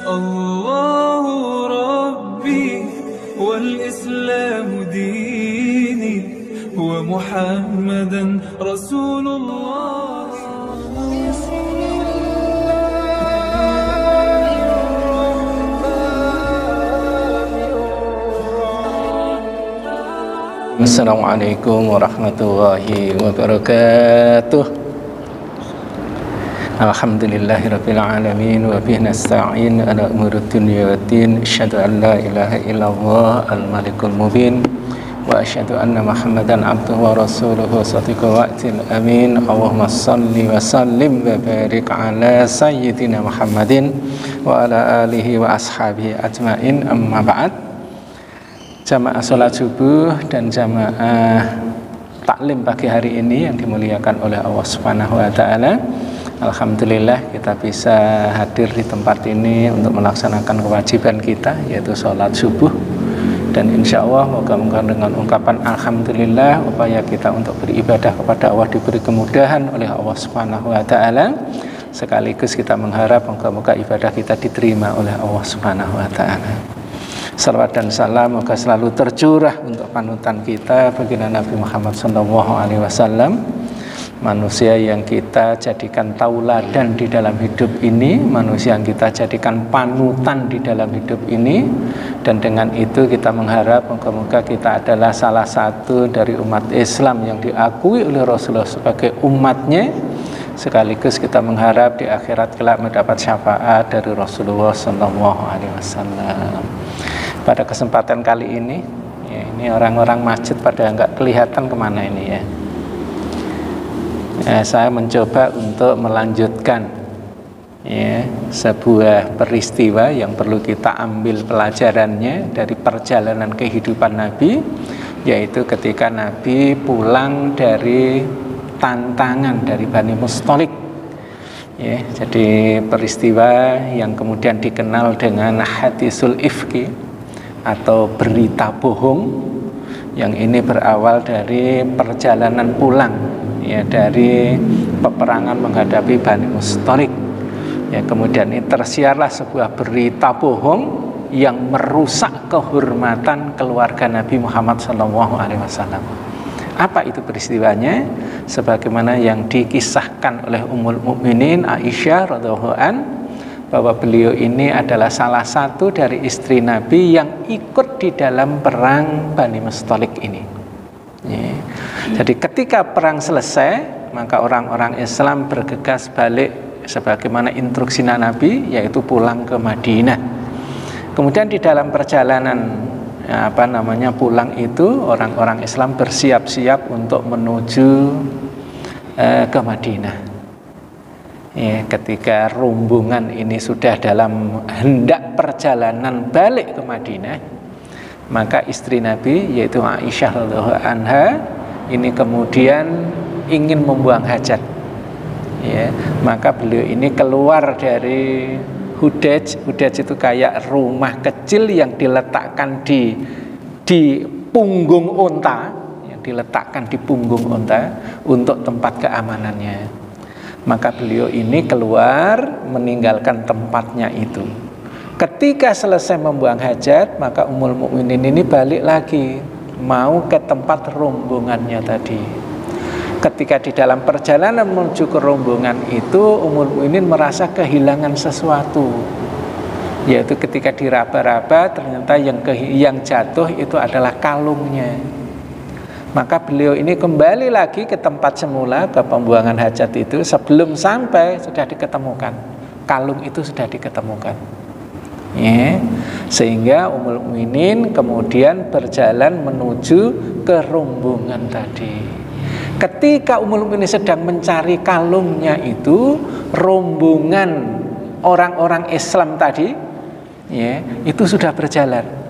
الله ربي والإسلام ديني ومحمدا رسول الله. Assalamualaikum warahmatullahi wabarakatuh. Alhamdulillahirabbil alamin wa bihi nasta'in ala umuri dunya waddin. Asyhadu an la ilaha illallah al-malikul mubin wa asyhadu anna Muhammadan abduhu wa rasuluhu shadiqul wa'dil amin. Allahumma shalli wa sallim wa barik ala sayyidina Muhammadin wa ala alihi wa ashabihi ajmain. Amma ba'd. Jamaah sholat subuh dan jamaah taklim pagi hari ini yang dimuliakan oleh Allah Subhanahu wa taala. Alhamdulillah kita bisa hadir di tempat ini untuk melaksanakan kewajiban kita, yaitu sholat subuh. Dan insya Allah moga-moga dengan ungkapan Alhamdulillah upaya kita untuk beribadah kepada Allah diberi kemudahan oleh Allah Subhanahu wa taala. Sekaligus kita mengharap moga-moga ibadah kita diterima oleh Allah Subhanahu wa taala. Salawat dan salam moga selalu tercurah untuk panutan kita baginda Nabi Muhammad SAW, manusia yang kita jadikan tauladan di dalam hidup ini, manusia yang kita jadikan panutan di dalam hidup ini. Dan dengan itu kita mengharap moga-moga kita adalah salah satu dari umat Islam yang diakui oleh Rasulullah sebagai umatnya. Sekaligus kita mengharap di akhirat kelak mendapat syafaat dari Rasulullah SAW. Pada kesempatan kali ini, ya, ini orang-orang masjid pada nggak kelihatan kemana ini ya. Saya mencoba untuk melanjutkan ya, sebuah peristiwa yang perlu kita ambil pelajarannya dari perjalanan kehidupan Nabi, yaitu ketika Nabi pulang dari tantangan dari Bani Mustalik. Ya, jadi peristiwa yang kemudian dikenal dengan hadisul ifki atau berita bohong, yang ini berawal dari perjalanan pulang ya dari peperangan menghadapi Bani Mustalik. Ya, kemudian ini tersiarlah sebuah berita bohong yang merusak kehormatan keluarga Nabi Muhammad SAW. Apa itu peristiwanya? Sebagaimana yang dikisahkan oleh Ummul Mukminin Aisyah radhiyallahu anha, bahwa beliau ini adalah salah satu dari istri Nabi yang ikut di dalam perang Bani Mustalik ini. Ya. Jadi ketika perang selesai, maka orang-orang Islam bergegas balik sebagaimana instruksi Nabi, yaitu pulang ke Madinah. Kemudian di dalam perjalanan pulang itu, orang-orang Islam bersiap-siap untuk menuju ke Madinah. Ya, ketika rombongan ini sudah dalam hendak perjalanan balik ke Madinah, maka istri Nabi yaitu Aisyah radhiyallahu anha ini kemudian ingin membuang hajat. Ya, maka beliau ini keluar dari hudaj. Hudaj itu kayak rumah kecil yang diletakkan di punggung unta, yang diletakkan di punggung unta untuk tempat keamanannya. Maka beliau ini keluar meninggalkan tempatnya itu. Ketika selesai membuang hajat, maka Ummul Mukminin ini balik lagi mau ke tempat rombongannya tadi. Ketika di dalam perjalanan menuju ke rombongan itu, Ummul Mukminin merasa kehilangan sesuatu, yaitu ketika diraba-raba ternyata yang jatuh itu adalah kalungnya. Maka beliau ini kembali lagi ke tempat semula, ke pembuangan hajat itu. Sebelum sampai sudah diketemukan, kalung itu sudah diketemukan ya. Sehingga Ummul Mukminin kemudian berjalan menuju ke rombongan tadi. Ketika Ummul Mukminin sedang mencari kalungnya itu, rombongan orang-orang Islam tadi ya, itu sudah berjalan.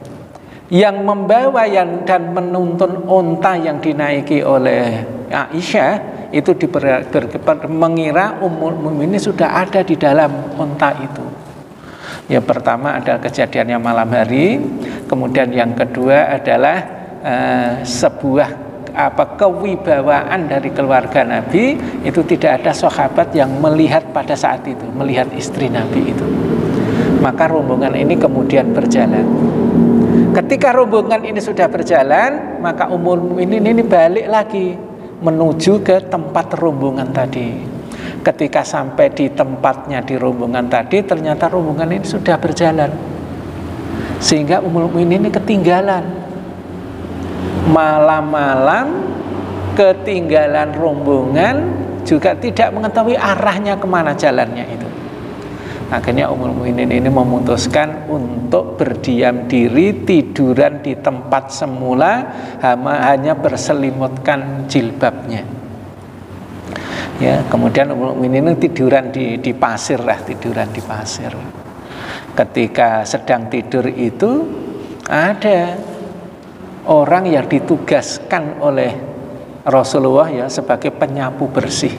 Yang membawa dan menuntun unta yang dinaiki oleh Aisyah itu mengira Ummul Mukminin sudah ada di dalam unta itu. Yang pertama adalah kejadiannya malam hari, kemudian yang kedua adalah sebuah kewibawaan dari keluarga Nabi. Itu tidak ada sahabat yang melihat pada saat itu, melihat istri Nabi itu. Maka rombongan ini kemudian berjalan. Ketika rombongan ini sudah berjalan, maka Ummul Mukminin ini balik lagi menuju ke tempat rombongan tadi. Ketika sampai di tempatnya di rombongan tadi, ternyata rombongan ini sudah berjalan, sehingga Ummul Mukminin ini ketinggalan. Malam-malam ketinggalan rombongan, juga tidak mengetahui arahnya kemana jalannya itu. Akhirnya Ummul Mukminin ini memutuskan untuk berdiam diri, tiduran di tempat semula, hanya berselimutkan jilbabnya. Ya, kemudian Ummul Mukminin ini tiduran di pasir lah, tiduran di pasir. Ketika sedang tidur itu ada orang yang ditugaskan oleh Rasulullah ya sebagai penyapu bersih.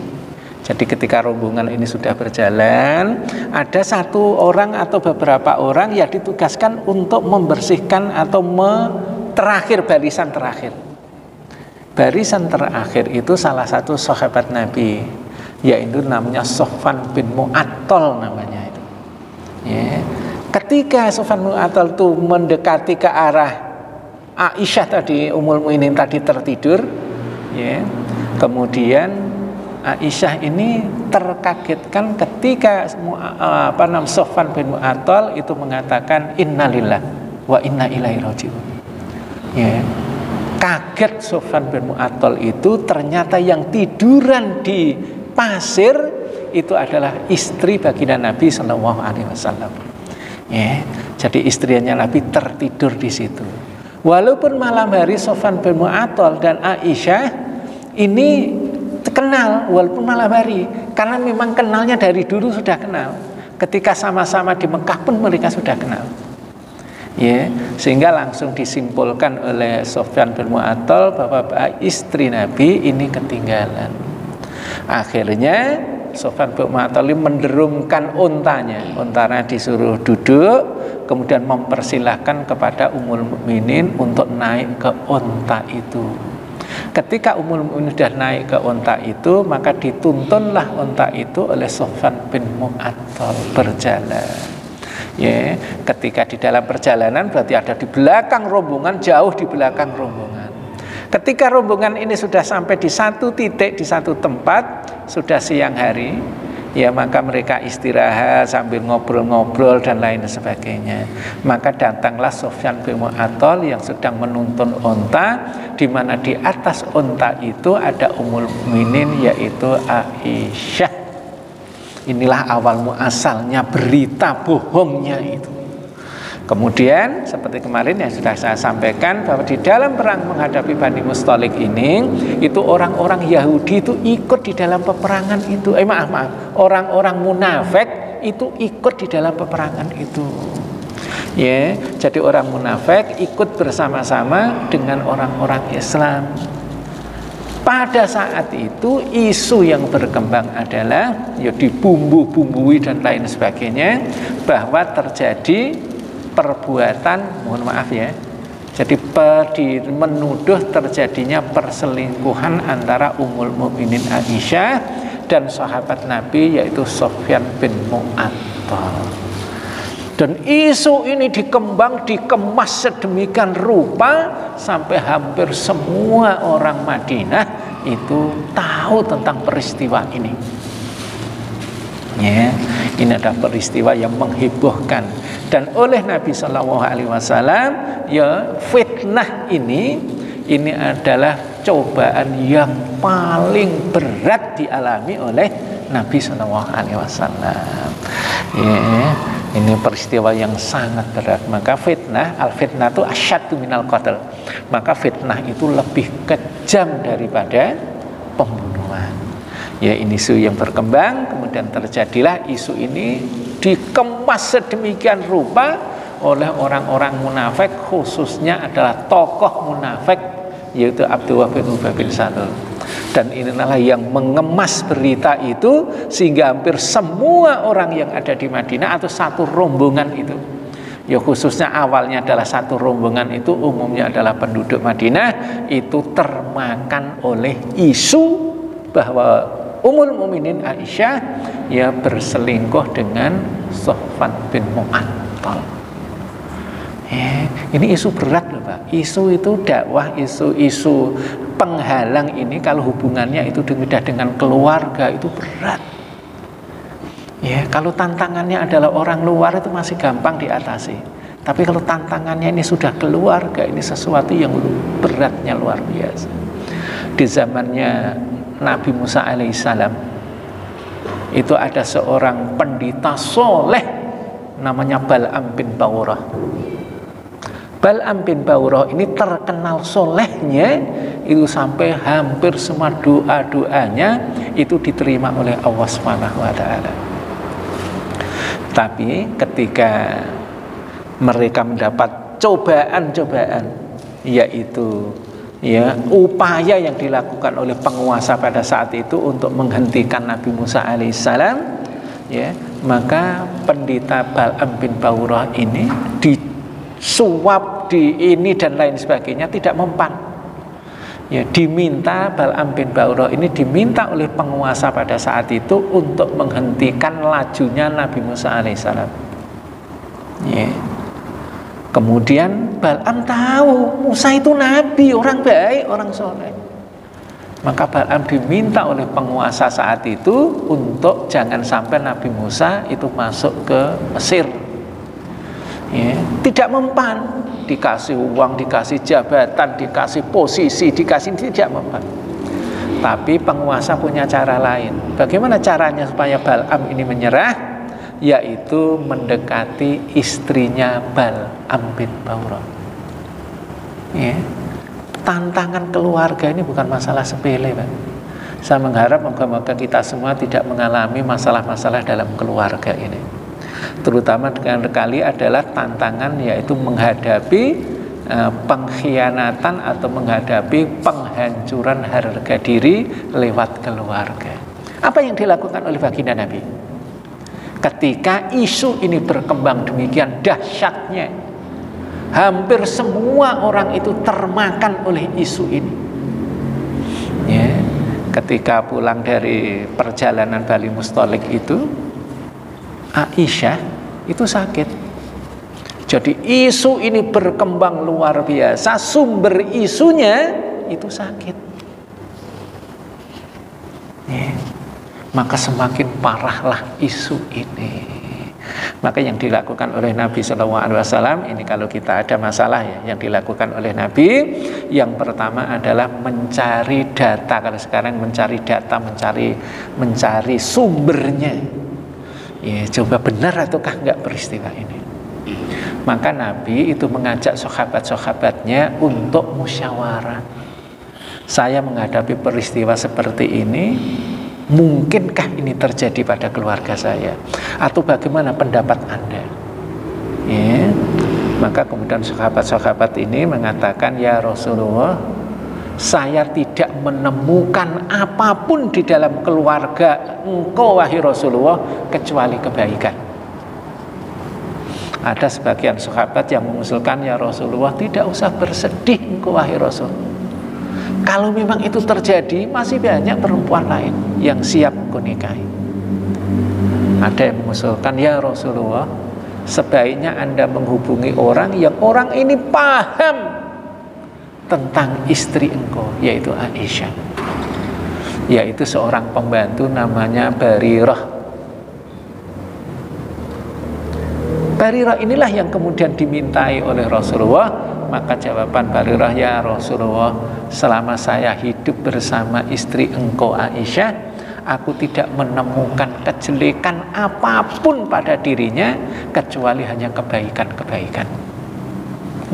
Jadi ketika rombongan ini sudah berjalan, ada satu orang atau beberapa orang yang ditugaskan untuk membersihkan atau barisan terakhir. Barisan terakhir itu salah satu sahabat Nabi, yaitu namanya Sofwan bin Mu'attal namanya itu. Ya. Ketika Sofwan bin Mu'attal itu mendekati ke arah Aisyah tadi, Ummul Mukminin tadi tertidur, ya. Kemudian Aisyah ini terkagetkan ketika Sofwan bin Mu'attal itu mengatakan innalillah wa inna ilaihi raji'un. Ya. Kaget Sofwan bin Mu'attal itu, ternyata yang tiduran di pasir itu adalah istri baginda Nabi Shallallahu Alaihi Wasallam. Ya. Jadi istrinya Nabi tertidur di situ. Walaupun malam hari Sofwan bin Mu'attal dan Aisyah ini kenal walaupun malam hari, karena memang kenalnya dari dulu sudah kenal. Ketika sama-sama di Mekah pun mereka sudah kenal. Ya, sehingga langsung disimpulkan oleh Sofwan bin Mu'attal bahwa istri Nabi ini ketinggalan. Akhirnya Sofwan bin Mu'attal menderungkan untanya disuruh duduk, kemudian mempersilahkan kepada Ummul Mukminin untuk naik ke unta itu. Ketika Ummul Mukminin sudah naik ke unta itu, maka dituntunlah unta itu oleh Sofwan bin Mu'attal berjalan. Ya, ketika di dalam perjalanan berarti ada di belakang rombongan, jauh di belakang rombongan. Ketika rombongan ini sudah sampai di satu titik, di satu tempat, sudah siang hari, ya maka mereka istirahat sambil ngobrol-ngobrol dan lain sebagainya. Maka datanglah Sofwan bin Mu'attal yang sedang menuntun unta, di mana di atas unta itu ada Ummul Mukminin yaitu Aisyah. Inilah awal muasalnya berita bohongnya itu. Kemudian seperti kemarin yang sudah saya sampaikan, bahwa di dalam perang menghadapi Bani Mustalik ini, itu orang-orang Yahudi itu ikut di dalam peperangan itu. Orang-orang munafik itu ikut di dalam peperangan itu. Ya, jadi orang munafik ikut bersama-sama dengan orang-orang Islam. Pada saat itu isu yang berkembang adalah ya dibumbu-bumbui dan lain sebagainya, bahwa terjadi perbuatan, mohon maaf ya, jadi menuduh terjadinya perselingkuhan antara Ummul Mukminin Aisyah dan sahabat Nabi yaitu Sofwan bin Mu'attal. Dan isu ini dikemas sedemikian rupa sampai hampir semua orang Madinah itu tahu tentang peristiwa ini. Ya, ini adalah peristiwa yang menghebohkan, dan oleh Nabi Shallallahu Alaihi Wasallam, ya fitnah ini adalah cobaan yang paling berat dialami oleh Nabi Shallallahu Alaihi Wasallam. Ya, ini peristiwa yang sangat berat. Maka fitnah, al-fitnah itu asyaddu minal qatl. Maka fitnah itu lebih kejam daripada pembunuhan. Ya, ini isu yang berkembang, kemudian terjadilah isu ini dikemas sedemikian rupa oleh orang-orang munafik, khususnya adalah tokoh munafik yaitu Abdullah bin Ubay bin Salul. Dan inilah yang mengemas berita itu sehingga hampir semua orang yang ada di Madinah atau satu rombongan itu, ya khususnya awalnya adalah satu rombongan itu umumnya adalah penduduk Madinah, itu termakan oleh isu bahwa Ummul Mukminin Aisyah ya berselingkuh dengan Safwan bin Mu'attal. Ini isu berat loh Pak. Isu itu dakwah, isu penghalang ini kalau hubungannya itu dengan keluarga itu berat. Ya, kalau tantangannya adalah orang luar itu masih gampang diatasi. Tapi kalau tantangannya ini sudah keluarga, ini sesuatu yang beratnya luar biasa. Di zamannya Nabi Musa alaihissalam itu ada seorang pendeta soleh namanya Bal'am bin Ba'urah. Bal'am bin Ba'urah ini terkenal solehnya itu sampai hampir semua doa-doanya itu diterima oleh Allah Subhanahu wa taala. Tapi ketika mereka mendapat cobaan-cobaan, yaitu ya upaya yang dilakukan oleh penguasa pada saat itu untuk menghentikan Nabi Musa alaihissalam, ya, maka pendeta Bal'am bin Ba'urah ini disuap, di ini dan lain sebagainya, tidak mempan. Ya, diminta Bal'am bin Ba'urah ini diminta oleh penguasa pada saat itu untuk menghentikan lajunya Nabi Musa alaihissalam. Ya. Kemudian Bal'am tahu Musa itu nabi, orang baik, orang soleh. Maka Bal'am diminta oleh penguasa saat itu untuk jangan sampai Nabi Musa itu masuk ke Mesir. Ya, tidak mempan, dikasih uang, dikasih jabatan, dikasih posisi, dikasih, tidak mempan. Tapi penguasa punya cara lain. Bagaimana caranya supaya Bal'am ini menyerah? Yaitu mendekati istrinya Bal'am bin Ba'urah. Ya. Tantangan keluarga ini bukan masalah sepele, Pak. Saya mengharap moga-moga kita semua tidak mengalami masalah-masalah dalam keluarga ini. Terutama dengan kali adalah tantangan yaitu menghadapi pengkhianatan atau menghadapi penghancuran harga diri lewat keluarga. Apa yang dilakukan oleh baginda Nabi? Ketika isu ini berkembang demikian dahsyatnya, hampir semua orang itu termakan oleh isu ini. Ya, ketika pulang dari perjalanan Bani Mustalik itu, Aisyah itu sakit. Jadi isu ini berkembang luar biasa, sumber isunya itu sakit. Ya. Maka semakin parahlah isu ini. Maka yang dilakukan oleh Nabi SAW ini kalau kita ada masalah ya, yang dilakukan oleh Nabi yang pertama adalah mencari data. Kalau sekarang mencari data, mencari sumbernya. Ya, coba benar ataukah enggak peristiwa ini. Maka Nabi itu mengajak sahabat-sahabatnya untuk musyawarah. Saya menghadapi peristiwa seperti ini, mungkinkah ini terjadi pada keluarga saya? Atau bagaimana pendapat Anda? Ya. Maka kemudian sahabat-sahabat ini mengatakan, ya Rasulullah, saya tidak menemukan apapun di dalam keluarga engkau wahai Rasulullah kecuali kebaikan. Ada sebagian sahabat yang mengusulkan, ya Rasulullah, tidak usah bersedih engkau wahai Rasul. Kalau memang itu terjadi, masih banyak perempuan lain yang siap engkau nikahi. Ada yang mengusulkan, ya Rasulullah, sebaiknya Anda menghubungi orang yang orang ini paham tentang istri engkau, yaitu Aisyah, yaitu seorang pembantu namanya Barirah. Barirah inilah yang kemudian dimintai oleh Rasulullah. Maka jawaban Barirah, ya Rasulullah, selama saya hidup bersama istri engkau Aisyah, aku tidak menemukan kejelekan apapun pada dirinya kecuali hanya kebaikan-kebaikan.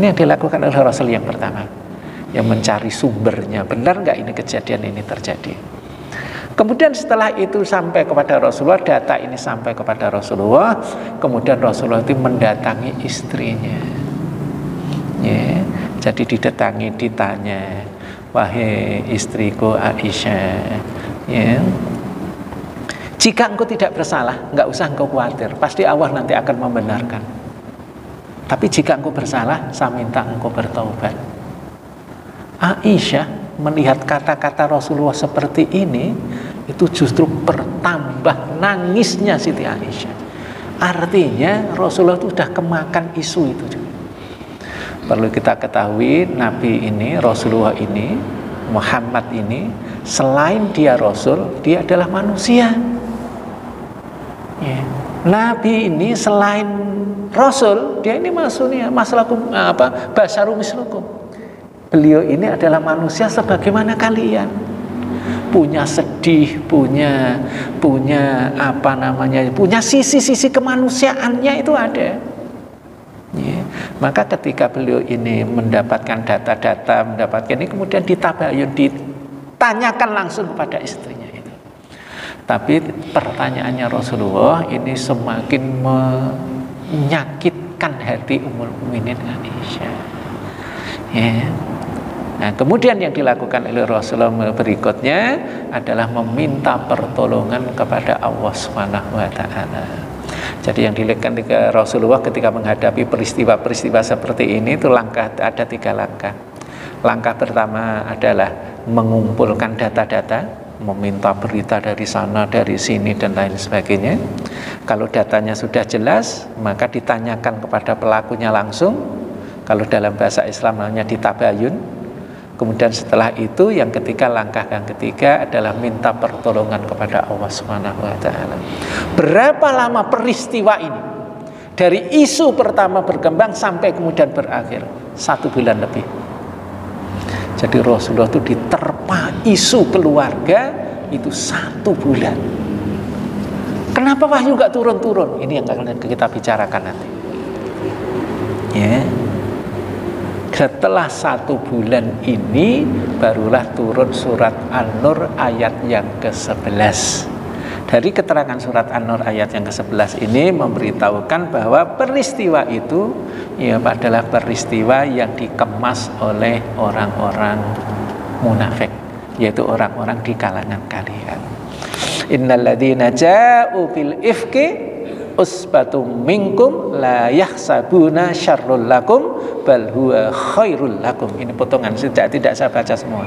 Ini yang dilakukan oleh Rasul yang pertama, yang mencari sumbernya. Benar nggak ini kejadian ini terjadi? Kemudian setelah itu sampai kepada Rasulullah, data ini sampai kepada Rasulullah, kemudian Rasulullah itu mendatangi istrinya. Ya, jadi didatangi, ditanya, wahai istriku Aisyah, ya, jika engkau tidak bersalah, nggak usah engkau khawatir, pasti Allah nanti akan membenarkan. Tapi jika engkau bersalah, saya minta engkau bertaubat. Aisyah melihat kata-kata Rasulullah seperti ini, Itu justru bertambah nangisnya Siti Aisyah. Artinya Rasulullah itu sudah kemakan isu itu. Perlu kita ketahui, Nabi ini, Rasulullah ini, Muhammad ini, selain dia Rasul, dia adalah manusia. Ya. Nabi ini selain Rasul, dia ini maksudnya basyarum mislukum. Beliau ini adalah manusia sebagaimana kalian. Punya sedih, punya sisi-sisi kemanusiaannya itu ada. Ya. Maka ketika beliau ini mendapatkan data-data, mendapatkan ini kemudian ditabayun, ditanyakan langsung kepada istrinya itu. Tapi pertanyaannya Rasulullah ini semakin menyakitkan hati Ummul Mukminin Aisyah. Ya. Nah, kemudian yang dilakukan oleh Rasulullah berikutnya adalah meminta pertolongan kepada Allah Subhanahu wa taala. Jadi yang dilakukan Rasulullah ketika menghadapi peristiwa-peristiwa seperti ini itu ada 3 langkah. Langkah pertama adalah mengumpulkan data-data, meminta berita dari sana, dari sini dan lain sebagainya. Kalau datanya sudah jelas, maka ditanyakan kepada pelakunya langsung. Kalau dalam bahasa Islam namanya ditabayun. Kemudian setelah itu langkah yang ketiga adalah minta pertolongan kepada Allah Subhanahu wa taala. Berapa lama peristiwa ini dari isu pertama berkembang sampai kemudian berakhir? 1 bulan lebih. Jadi Rasulullah itu diterpa isu keluarga itu 1 bulan. Kenapa wahyu nggak turun-turun? Ini yang akan kita bicarakan nanti. Ya. Setelah 1 bulan ini barulah turun surat An-Nur ayat yang ke-11. Dari keterangan surat An-Nur ayat yang ke-11 ini memberitahukan bahwa peristiwa itu adalah peristiwa yang dikemas oleh orang-orang munafik, yaitu orang-orang di kalangan kalian. Innalladzina ja'u bil ifki usbatum minkum la yahsabuna syarrul lakum bal huwa khairul lakum. Ini potongan, tidak saya baca semua.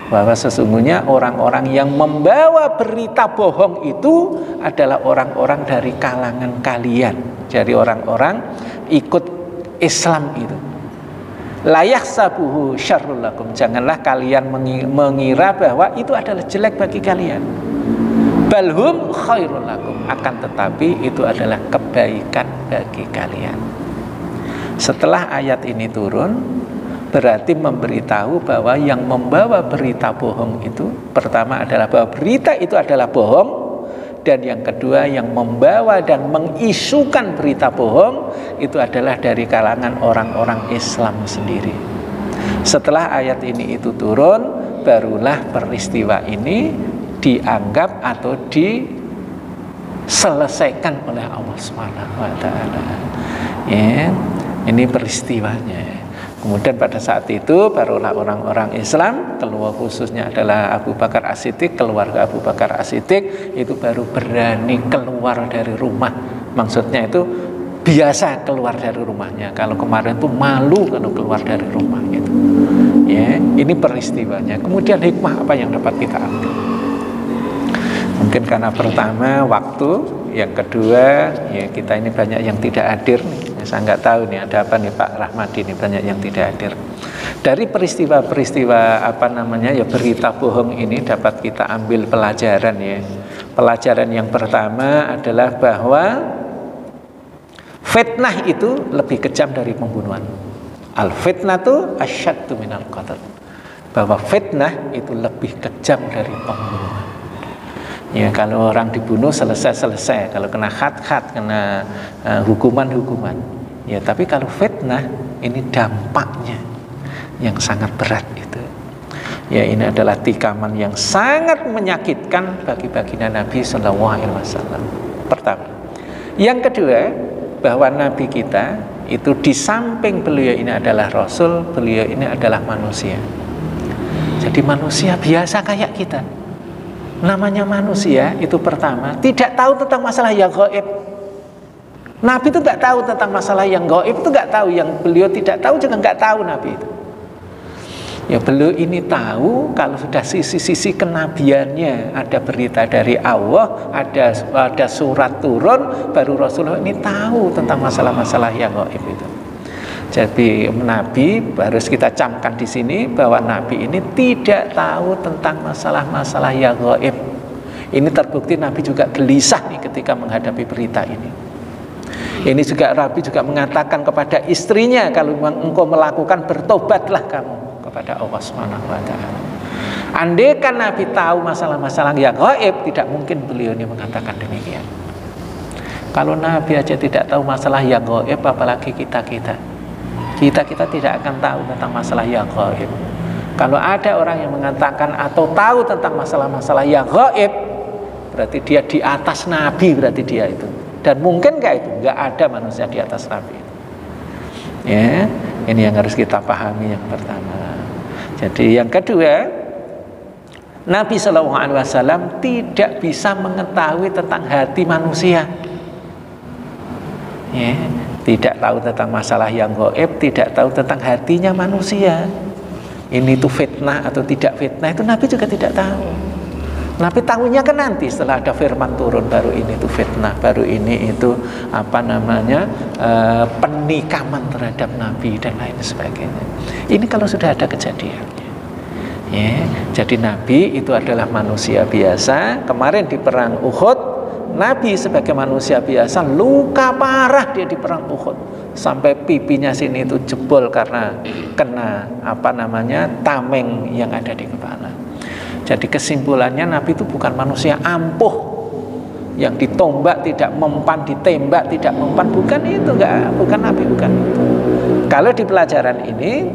Bahwa sesungguhnya orang-orang yang membawa berita bohong itu adalah orang-orang dari kalangan kalian, dari orang-orang ikut Islam itu. La yahsabuhu syarrul lakum. Janganlah kalian mengira bahwa itu adalah jelek bagi kalian. Balhum khairul lakum, akan tetapi itu adalah kebaikan bagi kalian. Setelah ayat ini turun, berarti memberitahu bahwa yang membawa berita bohong itu pertama adalah bahwa berita itu adalah bohong, dan yang kedua yang membawa dan mengisukan berita bohong itu adalah dari kalangan orang-orang Islam sendiri. Setelah ayat ini itu turun, barulah peristiwa ini dianggap atau diselesaikan oleh Allah Subhanahu wa taala. Ya, ini peristiwanya. Kemudian pada saat itu barulah orang-orang Islam, keluar khususnya adalah Abu Bakar As-Siddiq, keluarga Abu Bakar As-Siddiq itu baru berani keluar dari rumah. Maksudnya itu biasa keluar dari rumahnya. Kalau kemarin itu malu kalau keluar dari rumah gitu. Ya, ini peristiwanya. Kemudian hikmah apa yang dapat kita ambil? Mungkin karena pertama waktu, yang kedua ya kita ini banyak yang tidak hadir nih. Saya nggak tahu nih ada apa nih Pak Rahmadi nih, banyak yang tidak hadir. Dari peristiwa-peristiwa berita bohong ini dapat kita ambil pelajaran ya. Pelajaran yang pertama adalah bahwa fitnah itu lebih kejam dari pembunuhan. Al fitnatu asyaddu minal qatl. Bahwa fitnah itu lebih kejam dari pembunuhan. Ya, kalau orang dibunuh selesai, kalau kena khat-khat, kena hukuman-hukuman. Ya, tapi kalau fitnah ini dampaknya yang sangat berat itu. Ya, ini adalah tikaman yang sangat menyakitkan bagi baginda Nabi sallallahu alaihi wasallam. Pertama. Yang kedua, bahwa Nabi kita itu di samping beliau ini adalah Rasul, beliau ini adalah manusia. Jadi manusia biasa kayak kita. Namanya manusia itu pertama tidak tahu tentang masalah yang gaib. Nabi itu nggak tahu tentang masalah yang gaib, itu nggak tahu, yang beliau tidak tahu juga nggak tahu Nabi itu. Ya beliau ini tahu kalau sudah sisi-sisi kenabiannya, ada berita dari Allah, ada surat turun, baru Rasulullah ini tahu tentang masalah-masalah yang gaib itu. Jadi Nabi harus kita camkan di sini bahwa Nabi ini tidak tahu tentang masalah-masalah yang gaib. Ini terbukti Nabi juga gelisah nih ketika menghadapi berita ini. Ini juga Nabi juga mengatakan kepada istrinya, kalau engkau melakukan bertobatlah kamu kepada Allah Subhanahu wa taala. Andai kan Nabi tahu masalah-masalah yang gaib, tidak mungkin beliau ini mengatakan demikian. Kalau Nabi aja tidak tahu masalah yang gaib, apalagi kita tidak akan tahu tentang masalah yang gaib. Kalau ada orang yang mengatakan atau tahu tentang masalah-masalah yang gaib, berarti dia di atas Nabi, berarti dia itu. Dan mungkin nggak itu? Nggak ada manusia di atas Nabi. Ya, ini yang harus kita pahami yang pertama. Jadi yang kedua, Nabi SAW tidak bisa mengetahui tentang hati manusia. Ya, tidak tahu tentang masalah yang gaib, tidak tahu tentang hatinya manusia. Ini itu fitnah atau tidak fitnah, itu Nabi juga tidak tahu. Nabi tahunya kan nanti setelah ada firman turun, baru ini itu fitnah, baru ini itu penikaman terhadap Nabi dan lain sebagainya. Ini kalau sudah ada kejadiannya. Ya, jadi Nabi itu adalah manusia biasa. Kemarin di perang Uhud, Nabi sebagai manusia biasa luka parah dia di perang Uhud, sampai pipinya sini itu jebol karena kena tameng yang ada di kepala. Jadi kesimpulannya Nabi itu bukan manusia ampuh yang ditombak tidak mempan, ditembak tidak mempan, bukan itu, bukan Nabi, bukan itu. Kalau di pelajaran ini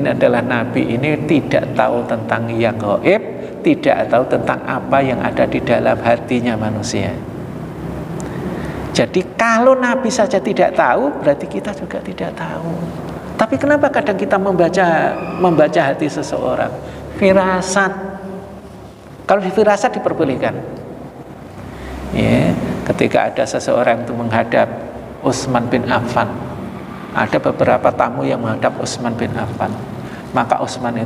adalah Nabi ini tidak tahu tentang yang gaib, tidak tahu tentang apa yang ada di dalam hatinya manusia. Jadi kalau Nabi saja tidak tahu, berarti kita juga tidak tahu. Tapi kenapa kadang kita membaca hati seseorang? Firasat. Kalau di firasat diperbolehkan. Ya, ketika ada seseorang itu menghadap Utsman bin Affan, ada beberapa tamu yang menghadap Utsman bin Affan, maka Utsman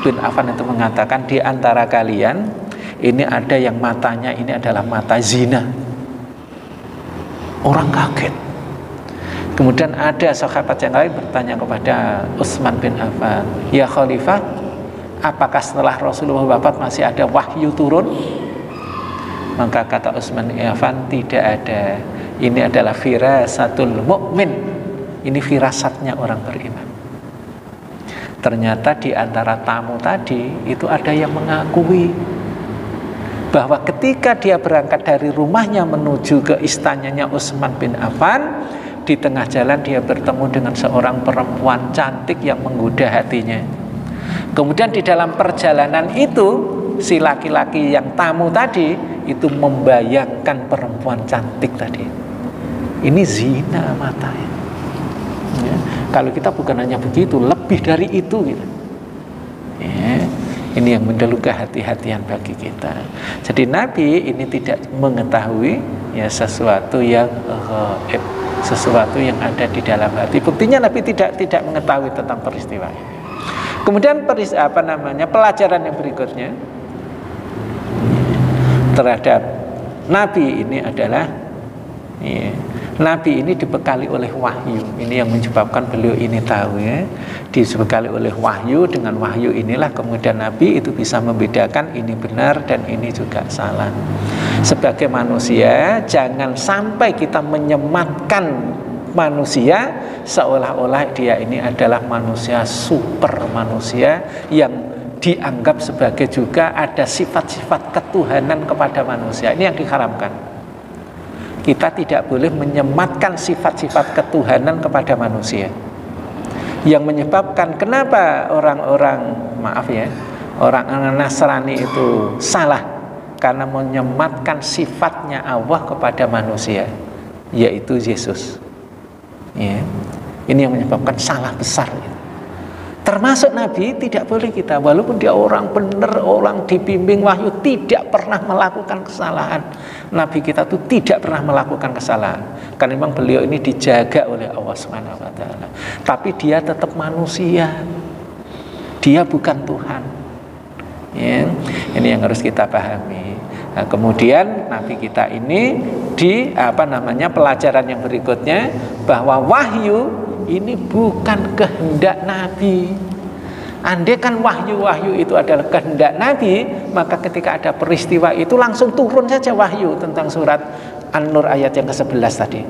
bin Affan itu mengatakan, di antara kalian ini ada yang matanya ini adalah mata zina. Orang kaget. Kemudian ada sahabat yang lain bertanya kepada Utsman bin Affan, ya Khalifah, apakah setelah Rasulullah wafat masih ada wahyu turun? Maka kata Utsman bin Affan, tidak ada. Ini adalah firasatul mukmin. Ini firasatnya orang beriman. Ternyata di antara tamu tadi itu ada yang mengakui bahwa ketika dia berangkat dari rumahnya menuju ke istananya Utsman bin Affan, di tengah jalan dia bertemu dengan seorang perempuan cantik yang menggoda hatinya. Kemudian di dalam perjalanan itu, si laki-laki yang tamu tadi itu membayangkan perempuan cantik tadi. Ini zina matanya. Ya, kalau kita bukan hanya begitu, lebih dari itu gitu. Ya, ini yang menjadi kehati-hatian bagi kita. Jadi Nabi ini tidak mengetahui ya sesuatu yang gaib, sesuatu yang ada di dalam hati. Buktinya Nabi tidak mengetahui tentang peristiwa ini. Kemudian pelajaran yang berikutnya terhadap Nabi ini adalah Nabi ini dibekali oleh wahyu. Ini yang menyebabkan beliau ini tahu ya, dibekali oleh wahyu. Dengan wahyu inilah kemudian Nabi itu bisa membedakan ini benar dan ini juga salah. Sebagai manusia jangan sampai kita menyematkan manusia seolah-olah dia ini adalah manusia super manusia yang dianggap sebagai juga ada sifat-sifat ketuhanan kepada manusia. Ini yang diharamkan. Kita tidak boleh menyematkan sifat-sifat ketuhanan kepada manusia. Yang menyebabkan kenapa orang-orang orang Nasrani itu salah, karena menyematkan sifatnya Allah kepada manusia, yaitu Yesus. Ya, ini yang menyebabkan salah besar. Termasuk Nabi tidak boleh kita, walaupun dia orang benar, orang dibimbing wahyu, tidak pernah melakukan kesalahan. Nabi kita itu tidak pernah melakukan kesalahan, karena memang beliau ini dijaga oleh Allah Subhanahu wa taala. Tapi dia tetap manusia. Dia bukan Tuhan. Ya, ini yang harus kita pahami. Nah, kemudian Nabi kita ini di pelajaran yang berikutnya, bahwa wahyu ini bukan kehendak Nabi. Andai kan wahyu itu adalah kehendak Nabi, maka ketika ada peristiwa itu langsung turun saja wahyu tentang surat An-Nur ayat yang ke-11 tadi.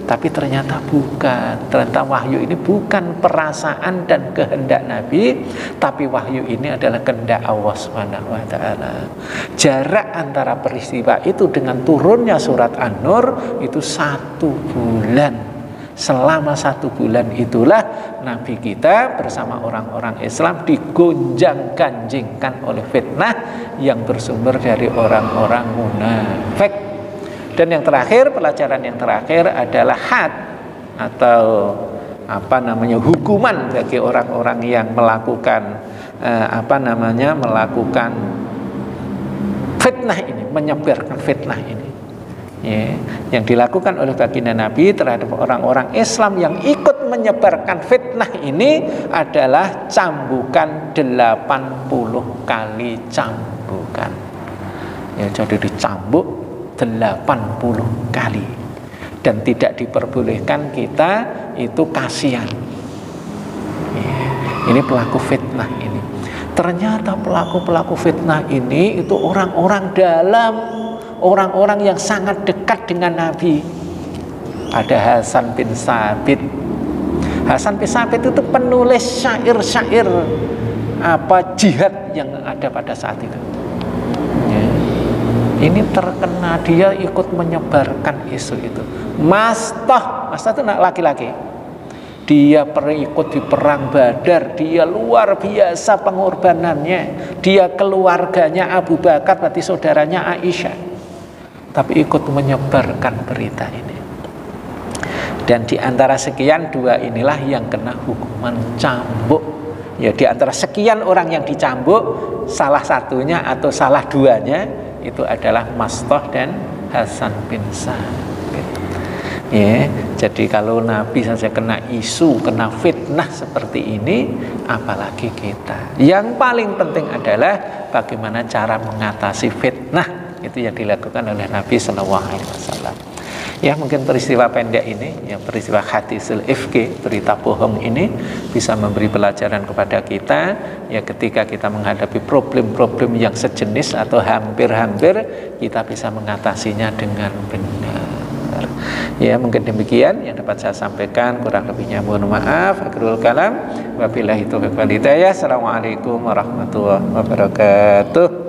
Tapi ternyata bukan. Ternyata wahyu ini bukan perasaan dan kehendak Nabi, tapi wahyu ini adalah kehendak Allah Subhanahu wa taala. Jarak antara peristiwa itu dengan turunnya surat An-Nur itu 1 bulan. Selama 1 bulan itulah Nabi kita bersama orang-orang Islam digonjang-ganjingkan oleh fitnah yang bersumber dari orang-orang munafik. Dan yang terakhir, pelajaran yang terakhir adalah had atau hukuman bagi orang-orang yang melakukan melakukan fitnah ini, menyebarkan fitnah ini. Ya, yang dilakukan oleh baginda Nabi terhadap orang-orang Islam yang ikut menyebarkan fitnah ini adalah cambukan 80 kali cambukan. Ya, jadi dicambuk 80 kali, dan tidak diperbolehkan kita itu kasihan. Ya, ini pelaku fitnah ini. Ternyata pelaku fitnah ini itu orang-orang dalam, orang-orang yang sangat dekat dengan Nabi. Ada Hasan bin Sabit. Hasan bin Sabit itu penulis syair-syair jihad yang ada pada saat itu. Ya. Ini terkena, dia ikut menyebarkan isu itu. Mastah itu laki-laki. Dia ikut di perang Badar, dia luar biasa pengorbanannya. Dia keluarganya Abu Bakar, berarti saudaranya Aisyah. Tapi ikut menyebarkan berita ini. Dan di antara sekian 2 inilah yang kena hukuman cambuk. Ya, di antara sekian orang yang dicambuk, salah satunya atau salah 2-nya itu adalah Mastah dan Hasan bin Sabit. Ya, jadi kalau Nabi saja kena isu, kena fitnah seperti ini, apalagi kita. Yang paling penting adalah bagaimana cara mengatasi fitnah. Itu yang dilakukan oleh Nabi SAW. Ya, mungkin peristiwa pendek ini, yang peristiwa hadisul ifki, berita bohong ini bisa memberi pelajaran kepada kita. Ya, ketika kita menghadapi problem-problem yang sejenis atau hampir-hampir, kita bisa mengatasinya dengan benar. Ya, mungkin demikian yang dapat saya sampaikan. Kurang lebihnya mohon maaf. Akhirul kalam. Wabillahi taufiq wal hidayah. Assalamualaikum warahmatullahi wabarakatuh.